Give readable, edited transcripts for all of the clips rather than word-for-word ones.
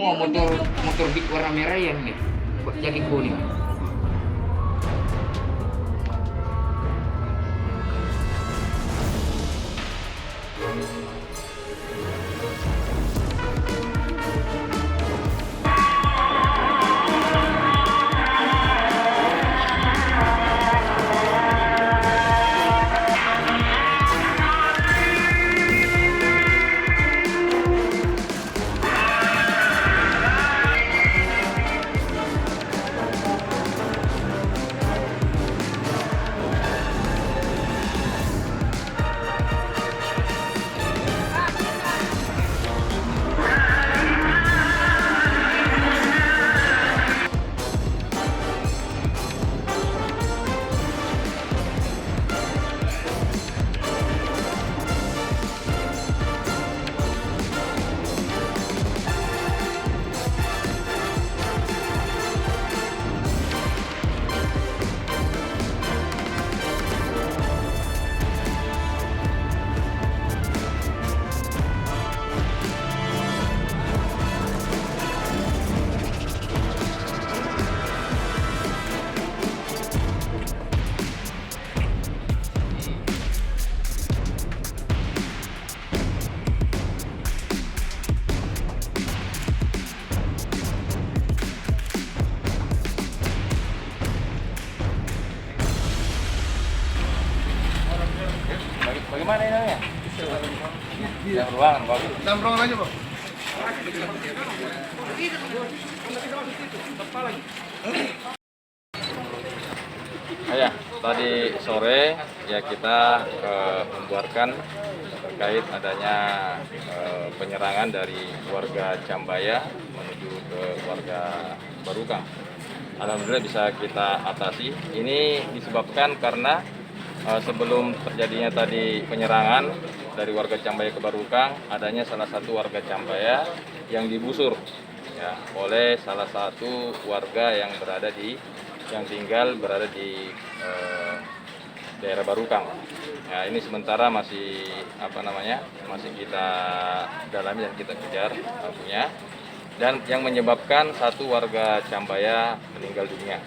semua motor motor big warna merah yang nih jadi kuning. Bagaimana ini namanya? Yang ruangan, Pak. Dalam ruangan aja, Pak. Ya, tadi sore ya kita membuarkan terkait adanya penyerangan dari warga Cambaya menuju ke warga Barukang. Alhamdulillah bisa kita atasi. Ini disebabkan karena sebelum terjadinya tadi penyerangan dari warga Cambaya ke Barukang, adanya salah satu warga Cambaya yang digusur ya, oleh salah satu warga yang tinggal berada di daerah Barukang. Ya, ini sementara masih masih kita dalami dan kita kejar punya, dan yang menyebabkan satu warga Cambaya meninggal dunia.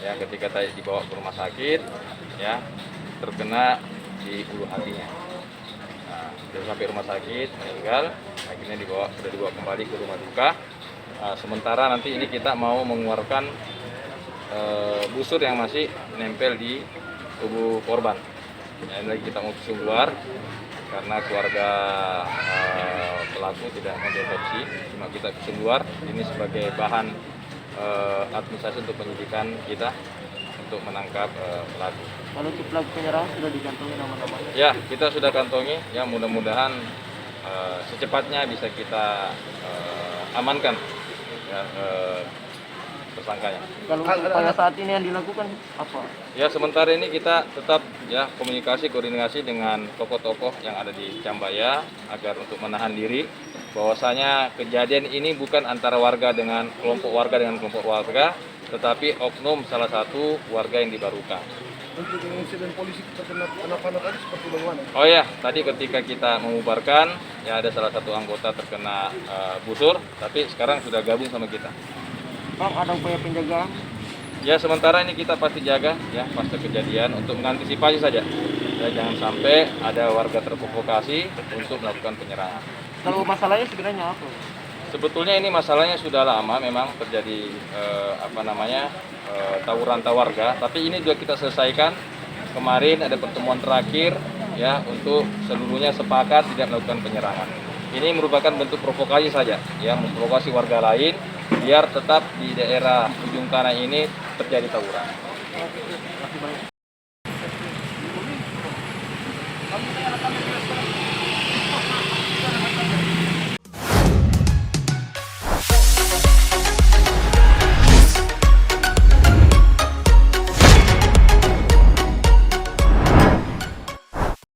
Ya, ketika tadi dibawa ke rumah sakit, ya terkena di ulu hatinya. Nah, sudah sampai rumah sakit meninggal, akhirnya sudah dibawa kembali ke rumah duka. Sementara nanti ini kita mau mengeluarkan busur yang masih nempel di tubuh korban. Ya, ini lagi kita mau visum keluar karena keluarga pelaku tidak mau diotopsi, cuma kita visum keluar. Ini sebagai bahan administrasi untuk penyidikan kita untuk menangkap pelaku. Kalau untuk pelaku penyerangan sudah dikantongi nama-namanya? Ya, kita sudah kantongi. Ya, mudah-mudahan secepatnya bisa kita amankan ya, tersangkanya. Kalau pada saat ini yang dilakukan apa? Ya, sementara ini kita tetap ya koordinasi dengan tokoh-tokoh yang ada di Cambaya agar untuk menahan diri. Bahwasanya kejadian ini bukan antara warga dengan kelompok warga, tetapi oknum salah satu warga yang di Barukang. Untuk insiden polisi terkena panah tadi seperti bagaimana? Oh ya, tadi ketika kita mengubarkan, ya ada salah satu anggota terkena busur, tapi sekarang sudah gabung sama kita. Bang, ada upaya penjagaan? Ya, sementara ini kita pasti jaga ya pasca kejadian untuk mengantisipasi saja. Ya, jangan sampai ada warga terprovokasi untuk melakukan penyerangan. Kalau masalahnya sebenarnya apa? Sebetulnya ini masalahnya sudah lama memang terjadi tawuran antar warga, tapi ini juga kita selesaikan. Kemarin ada pertemuan terakhir ya untuk seluruhnya sepakat tidak melakukan penyerangan. Ini merupakan bentuk provokasi saja ya, memprovokasi warga lain biar tetap di daerah ujung tanah ini terjadi tawuran. Terima kasih banyak.